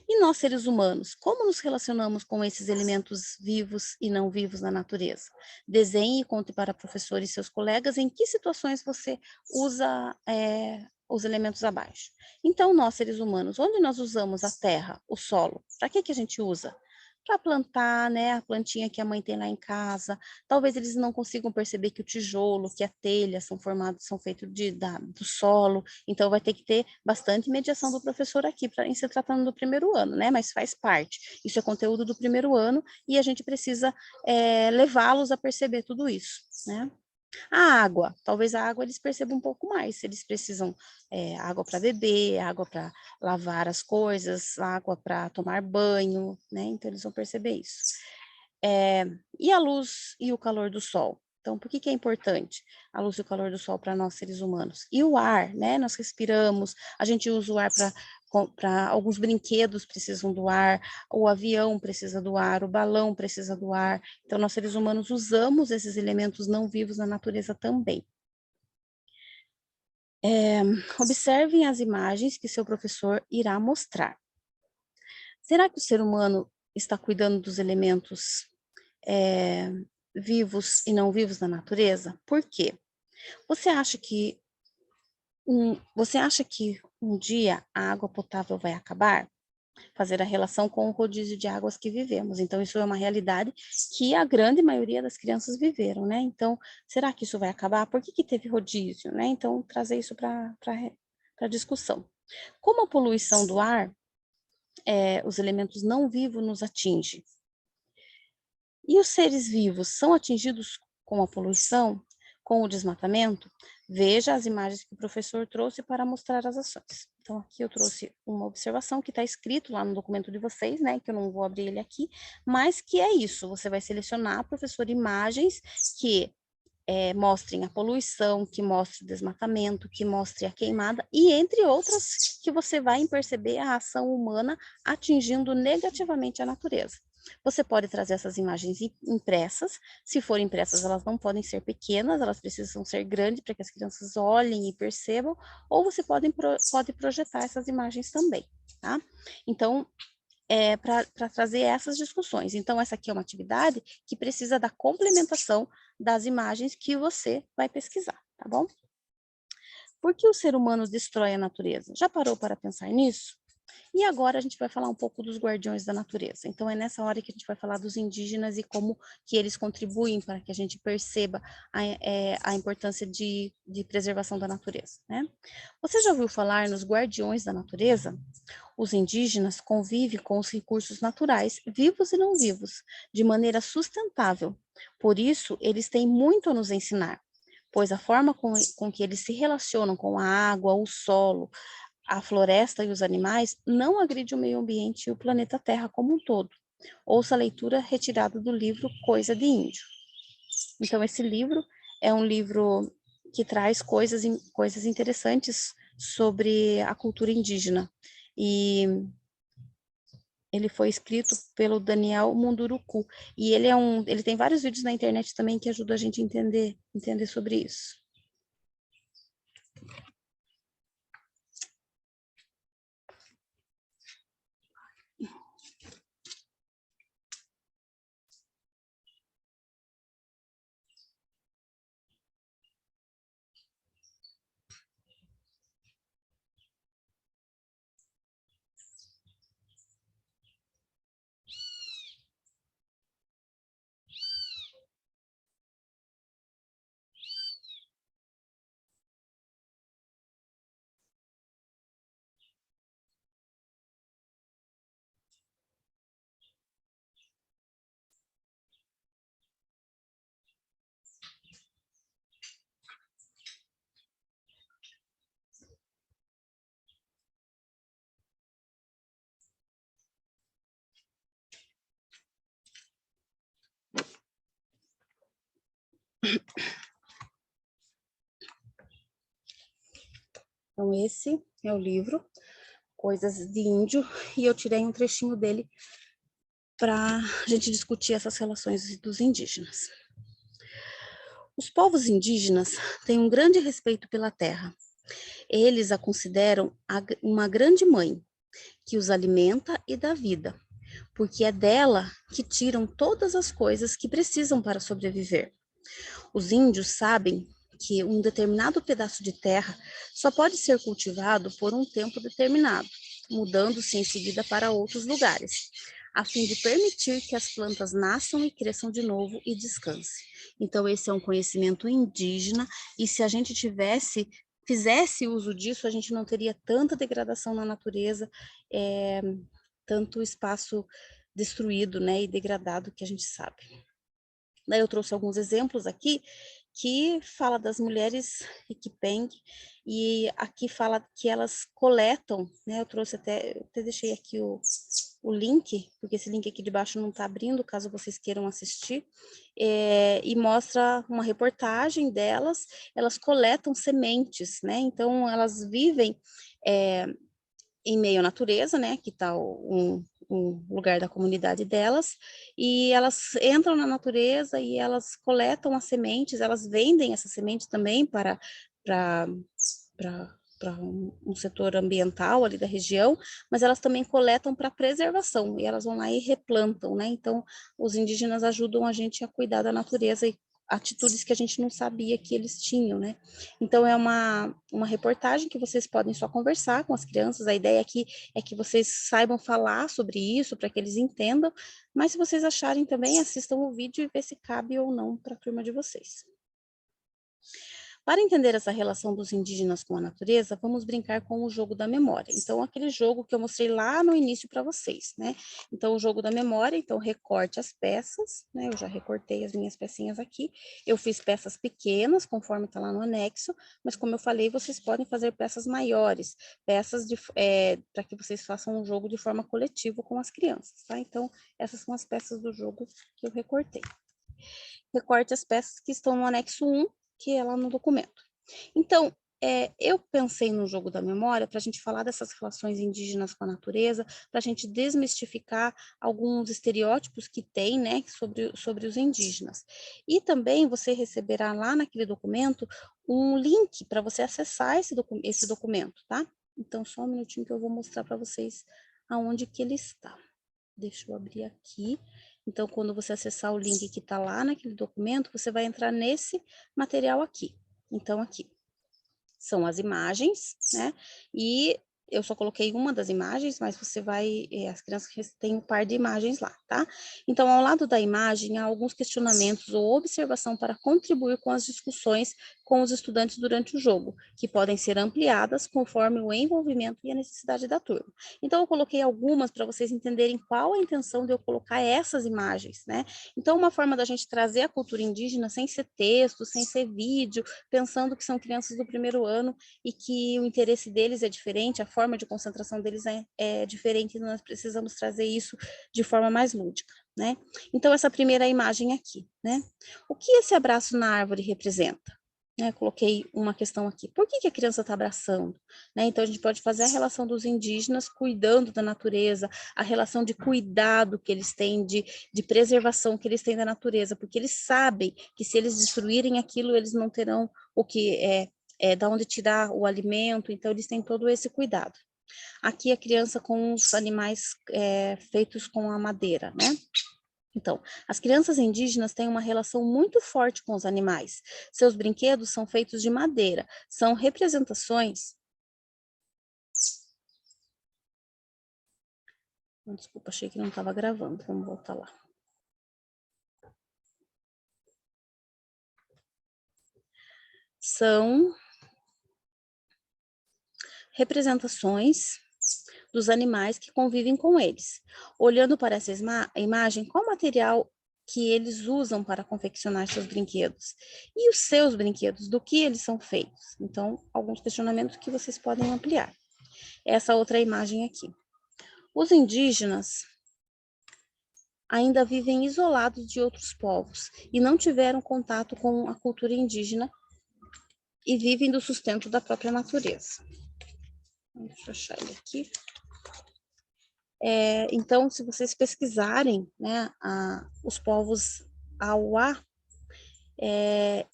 E nós, seres humanos, como nos relacionamos com esses elementos vivos e não vivos na natureza? Desenhe e conte para professores e seus colegas em que situações você usa os elementos abaixo. Então, nós, seres humanos, onde nós usamos a terra, o solo? Para que a gente usa? Para plantar, né, a plantinha que a mãe tem lá em casa. Talvez eles não consigam perceber que o tijolo, que a telha são feitos do solo. Então, vai ter que ter bastante mediação do professor aqui, em se tratando do primeiro ano, né? Mas faz parte. Isso é conteúdo do primeiro ano e a gente precisa levá-los a perceber tudo isso, né? A água, talvez a água eles percebam um pouco mais, se eles precisam água para beber, água para lavar as coisas, água para tomar banho, né? Então eles vão perceber isso. E a luz e o calor do sol? Então, por que é importante a luz e o calor do sol para nós seres humanos? E o ar, né? Nós respiramos, a gente usa o ar para alguns brinquedos precisam do ar, o avião precisa do ar, o balão precisa do ar. Então, nós seres humanos usamos esses elementos não vivos na natureza também. Observem as imagens que seu professor irá mostrar. Será que o ser humano está cuidando dos elementos vivos e não vivos na natureza? Por quê? Você acha que um dia a água potável vai acabar? Fazer a relação com o rodízio de águas que vivemos. Então, isso é uma realidade que a grande maioria das crianças viveram, né? Então, será que isso vai acabar? Por que teve rodízio, né? Então, trazer isso para discussão. Como a poluição do ar, os elementos não vivos nos atinge? E os seres vivos são atingidos com a poluição, com o desmatamento? Veja as imagens que o professor trouxe para mostrar as ações. Então, aqui eu trouxe uma observação que está escrito lá no documento de vocês, né, que eu não vou abrir ele aqui, mas que é isso, você vai selecionar, professor, imagens que mostrem a poluição, que mostre o desmatamento, que mostre a queimada, e entre outras, que você vai perceber a ação humana atingindo negativamente a natureza. Você pode trazer essas imagens impressas. Se forem impressas, elas não podem ser pequenas, elas precisam ser grandes para que as crianças olhem e percebam, ou você pode projetar essas imagens também, tá? Então, para trazer essas discussões. Então, essa aqui é uma atividade que precisa da complementação das imagens que você vai pesquisar, tá bom? Por que o ser humano destrói a natureza? Já parou para pensar nisso? E agora a gente vai falar um pouco dos guardiões da natureza. Então é nessa hora que a gente vai falar dos indígenas e como que eles contribuem para que a gente perceba a importância de preservação da natureza, né? Você já ouviu falar nos guardiões da natureza? Os indígenas convivem com os recursos naturais, vivos e não vivos, de maneira sustentável. Por isso, eles têm muito a nos ensinar, pois a forma com que eles se relacionam com a água, o solo, a floresta e os animais não agride o meio ambiente e o planeta Terra como um todo. Ouça a leitura retirada do livro Coisa de Índio. Então, esse livro é um livro que traz coisas interessantes sobre a cultura indígena. E ele foi escrito pelo Daniel Munduruku. E ele tem vários vídeos na internet também que ajudam a gente a entender sobre isso. Então, esse é o livro, Coisas de Índio, e eu tirei um trechinho dele para a gente discutir essas relações dos indígenas. Os povos indígenas têm um grande respeito pela terra. Eles a consideram uma grande mãe, que os alimenta e dá vida, porque é dela que tiram todas as coisas que precisam para sobreviver. Os índios sabem que um determinado pedaço de terra só pode ser cultivado por um tempo determinado, mudando-se em seguida para outros lugares, a fim de permitir que as plantas nasçam e cresçam de novo e descansem. Então, esse é um conhecimento indígena, e se a gente fizesse uso disso, a gente não teria tanta degradação na natureza, tanto espaço destruído, né, e degradado que a gente sabe. Daí eu trouxe alguns exemplos aqui que fala das mulheres Iquipeng, e aqui fala que elas coletam, né? Eu trouxe até deixei aqui o link, porque esse link aqui de baixo não está abrindo, caso vocês queiram assistir, e mostra uma reportagem delas. Elas coletam sementes, né? Então elas vivem em meio à natureza, né? Que está um lugar da comunidade delas, e elas entram na natureza e elas coletam as sementes, elas vendem essas sementes também para um setor ambiental ali da região, mas elas também coletam para preservação, e elas vão lá e replantam, né? Então, os indígenas ajudam a gente a cuidar da natureza, e atitudes que a gente não sabia que eles tinham, né? Então, é uma reportagem que vocês podem só conversar com as crianças. A ideia aqui é que vocês saibam falar sobre isso, para que eles entendam, mas se vocês acharem também, assistam o vídeo e vê se cabe ou não para a turma de vocês. Para entender essa relação dos indígenas com a natureza, vamos brincar com o jogo da memória. Então, aquele jogo que eu mostrei lá no início para vocês, né? Então, o jogo da memória, então, recorte as peças, né? Eu já recortei as minhas pecinhas aqui. Eu fiz peças pequenas, conforme está lá no anexo, mas como eu falei, vocês podem fazer peças maiores, peças para que vocês façam um jogo de forma coletiva com as crianças, tá? Então, essas são as peças do jogo que eu recortei. Recorte as peças que estão no anexo 1, que é lá no documento. Então, eu pensei no jogo da memória para a gente falar dessas relações indígenas com a natureza, para a gente desmistificar alguns estereótipos que tem, né, sobre os indígenas. E também você receberá lá naquele documento um link para você acessar esse documento, tá? Então, só um minutinho que eu vou mostrar para vocês aonde que ele está. Deixa eu abrir aqui. Então, quando você acessar o link que está lá naquele documento, você vai entrar nesse material aqui. Então, aqui são as imagens, né? E eu só coloquei uma das imagens, mas você vai, as crianças têm um par de imagens lá, tá? Então, ao lado da imagem, há alguns questionamentos ou observação para contribuir com as discussões com os estudantes durante o jogo, que podem ser ampliadas conforme o envolvimento e a necessidade da turma. Então, eu coloquei algumas para vocês entenderem qual a intenção de eu colocar essas imagens, né? Então, uma forma da gente trazer a cultura indígena sem ser texto, sem ser vídeo, pensando que são crianças do primeiro ano e que o interesse deles é diferente, a forma de concentração deles é diferente, e nós precisamos trazer isso de forma mais lúdica, né? Então, essa primeira imagem aqui, né? O que esse abraço na árvore representa? Coloquei uma questão aqui. Por que a criança está abraçando? Então, a gente pode fazer a relação dos indígenas cuidando da natureza, a relação de cuidado que eles têm, de preservação que eles têm da natureza, porque eles sabem que se eles destruírem aquilo, eles não terão o que da onde tirar o alimento, então eles têm todo esse cuidado. Aqui a criança com os animais feitos com a madeira, né? Então, as crianças indígenas têm uma relação muito forte com os animais. Seus brinquedos são feitos de madeira, são representações. Desculpa, achei que não estava gravando, vamos voltar lá. São representações dos animais que convivem com eles. Olhando para essa imagem, qual material que eles usam para confeccionar seus brinquedos? E os seus brinquedos, do que eles são feitos? Então, alguns questionamentos que vocês podem ampliar. Essa outra imagem aqui. Os indígenas ainda vivem isolados de outros povos e não tiveram contato com a cultura indígena e vivem do sustento da própria natureza. Deixa eu achar ele aqui. Então, se vocês pesquisarem, né, os povos Auá,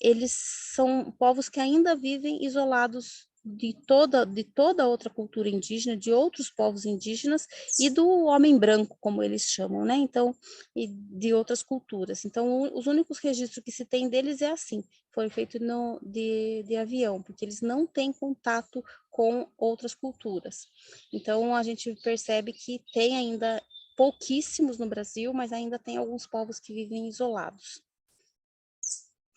eles são povos que ainda vivem isolados de toda outra cultura indígena, de outros povos indígenas e do homem branco, como eles chamam, né? Então, e de outras culturas. Então, os únicos registros que se tem deles é assim, foi feito de avião, porque eles não têm contato com outras culturas. Então, a gente percebe que tem ainda pouquíssimos no Brasil, mas ainda tem alguns povos que vivem isolados.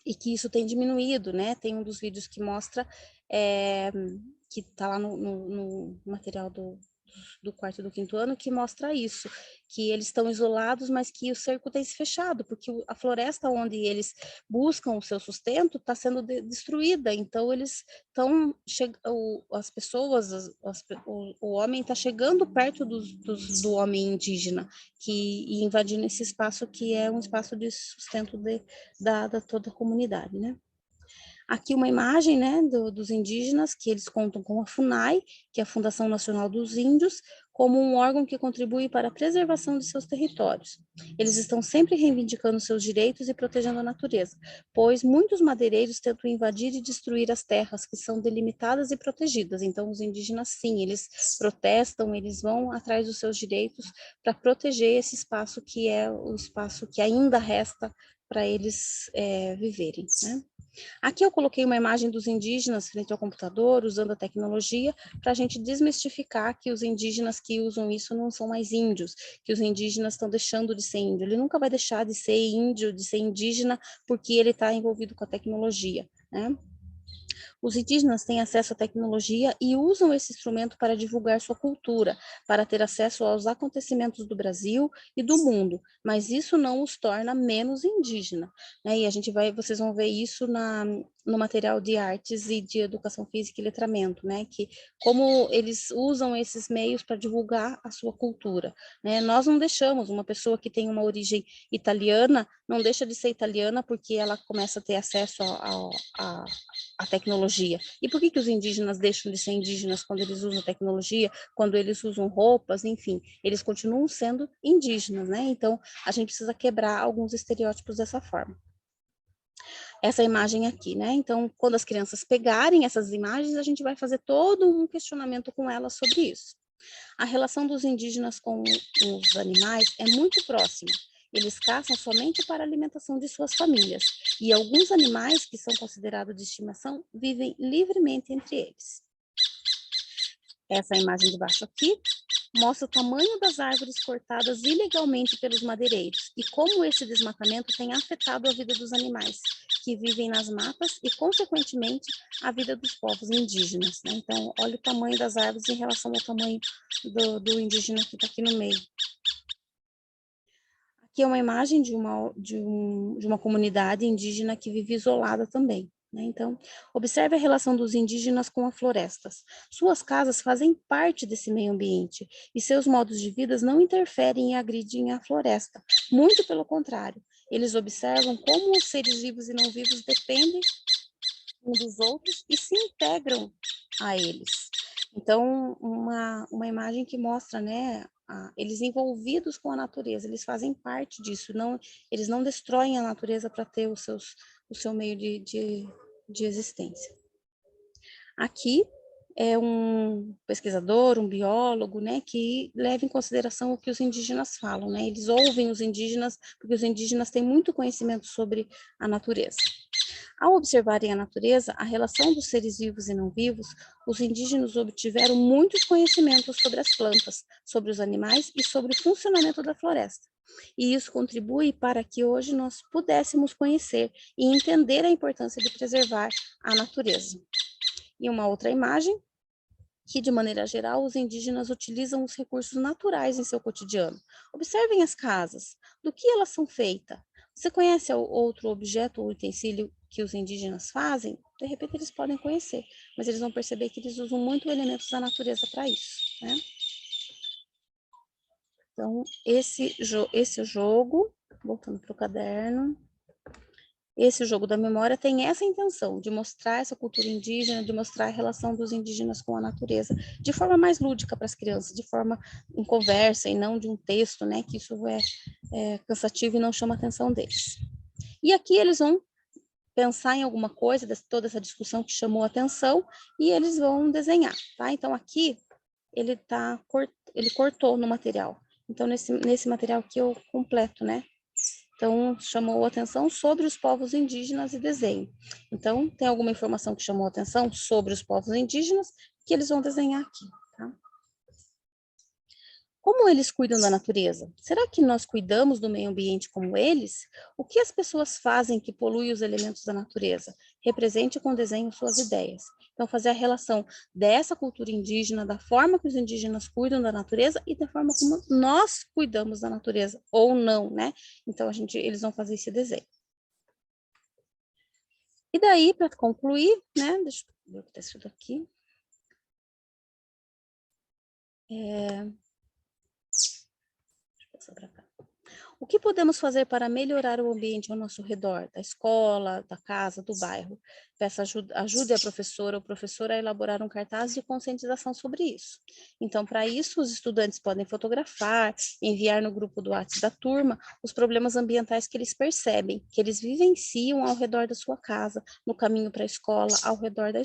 E que isso tem diminuído, né? Tem um dos vídeos que mostra, que está lá no material do quarto e do quinto ano, que mostra isso, que eles estão isolados, mas que o cerco tem se fechado, porque a floresta onde eles buscam o seu sustento está sendo destruída, então eles estão, as pessoas, o homem está chegando perto do homem indígena, e invadindo esse espaço que é um espaço de sustento da toda a comunidade, né? Aqui uma imagem, né, dos indígenas, que eles contam com a FUNAI, que é a Fundação Nacional dos Índios, como um órgão que contribui para a preservação de seus territórios. Eles estão sempre reivindicando seus direitos e protegendo a natureza, pois muitos madeireiros tentam invadir e destruir as terras que são delimitadas e protegidas. Então, os indígenas, sim, eles protestam, eles vão atrás dos seus direitos para proteger esse espaço que é o espaço que ainda resta para eles viverem, né? Aqui eu coloquei uma imagem dos indígenas frente ao computador, usando a tecnologia, para a gente desmistificar que os indígenas que usam isso não são mais índios, que os indígenas estão deixando de ser índio. Ele nunca vai deixar de ser índio, de ser indígena, porque ele está envolvido com a tecnologia, né? Os indígenas têm acesso à tecnologia e usam esse instrumento para divulgar sua cultura, para ter acesso aos acontecimentos do Brasil e do mundo, mas isso não os torna menos indígena, né? E vocês vão ver isso no material de artes e de educação física e letramento, né? Que como eles usam esses meios para divulgar a sua cultura, né? Nós não deixamos uma pessoa que tem uma origem italiana, não deixa de ser italiana porque ela começa a ter acesso a tecnologia. E por que os indígenas deixam de ser indígenas quando eles usam tecnologia, quando eles usam roupas, enfim, eles continuam sendo indígenas, né? Então, a gente precisa quebrar alguns estereótipos dessa forma. Essa imagem aqui, né? Então, quando as crianças pegarem essas imagens, a gente vai fazer todo um questionamento com elas sobre isso. A relação dos indígenas com os animais é muito próxima. Eles caçam somente para a alimentação de suas famílias, e alguns animais que são considerados de estimação vivem livremente entre eles. Essa imagem de baixo aqui mostra o tamanho das árvores cortadas ilegalmente pelos madeireiros e como esse desmatamento tem afetado a vida dos animais que vivem nas matas e, consequentemente, a vida dos povos indígenas, né? Então, olha o tamanho das árvores em relação ao tamanho do indígena que está aqui no meio. Aqui é uma imagem de uma comunidade indígena que vive isolada também, né? Então, observe a relação dos indígenas com as florestas. Suas casas fazem parte desse meio ambiente e seus modos de vida não interferem e agridem a floresta. Muito pelo contrário, eles observam como os seres vivos e não vivos dependem uns dos outros e se integram a eles. Então, uma imagem que mostra, né, eles envolvidos com a natureza, eles fazem parte disso, eles não destroem a natureza para ter o seu meio de existência. Aqui é um pesquisador, um biólogo, né, que leva em consideração o que os indígenas falam, né, eles ouvem os indígenas, porque os indígenas têm muito conhecimento sobre a natureza. Ao observarem a natureza, a relação dos seres vivos e não vivos, os indígenas obtiveram muitos conhecimentos sobre as plantas, sobre os animais e sobre o funcionamento da floresta. E isso contribui para que hoje nós pudéssemos conhecer e entender a importância de preservar a natureza. E uma outra imagem, que de maneira geral os indígenas utilizam os recursos naturais em seu cotidiano. Observem as casas, do que elas são feitas. Você conhece outro objeto ou utensílio que os indígenas fazem? De repente eles podem conhecer, mas eles vão perceber que eles usam muito elementos da natureza para isso, né? Então, esse jogo, voltando para o caderno, esse jogo da memória tem essa intenção de mostrar essa cultura indígena, de mostrar a relação dos indígenas com a natureza, de forma mais lúdica para as crianças, de forma em conversa e não de um texto, né, que isso é cansativo e não chama a atenção deles. E aqui eles vão pensar em alguma coisa, toda essa discussão que chamou a atenção, e eles vão desenhar, tá? Então aqui ele cortou no material. Então nesse material aqui eu completo, né? Então, chamou a atenção sobre os povos indígenas e desenho. Então, tem alguma informação que chamou a atenção sobre os povos indígenas que eles vão desenhar aqui, tá? Como eles cuidam da natureza? Será que nós cuidamos do meio ambiente como eles? O que as pessoas fazem que polui os elementos da natureza? Represente com desenho suas ideias. Então, fazer a relação dessa cultura indígena, da forma que os indígenas cuidam da natureza e da forma como nós cuidamos da natureza, ou não, né? Então, eles vão fazer esse desenho. E daí, para concluir, né? Deixa eu ver o que está escrito aqui. Deixa eu passar para cá. O que podemos fazer para melhorar o ambiente ao nosso redor, da escola, da casa, do bairro? Peça ajude a professora ou professor a elaborar um cartaz de conscientização sobre isso. Então, para isso, os estudantes podem fotografar, enviar no grupo do WhatsApp da turma os problemas ambientais que eles percebem, que eles vivenciam ao redor da sua casa, no caminho para a escola, ao redor da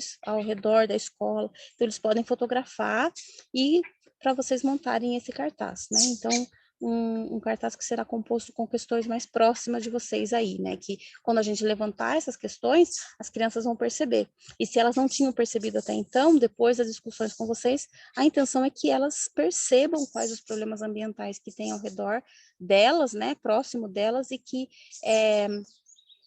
escola. Então, eles podem fotografar e para vocês montarem esse cartaz, né? Então, um cartaz que será composto com questões mais próximas de vocês aí, né? Que quando a gente levantar essas questões, as crianças vão perceber. E se elas não tinham percebido até então, depois das discussões com vocês, a intenção é que elas percebam quais os problemas ambientais que tem ao redor delas, né? Próximo delas e que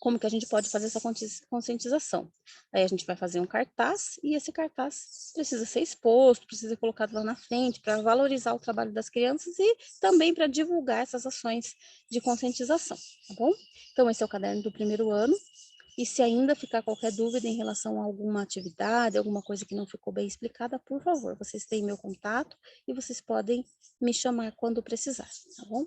como que a gente pode fazer essa conscientização. Aí a gente vai fazer um cartaz e esse cartaz precisa ser exposto, precisa ser colocado lá na frente para valorizar o trabalho das crianças e também para divulgar essas ações de conscientização, tá bom? Então esse é o caderno do primeiro ano. E se ainda ficar qualquer dúvida em relação a alguma atividade, alguma coisa que não ficou bem explicada, por favor, vocês têm meu contato e vocês podem me chamar quando precisar, tá bom?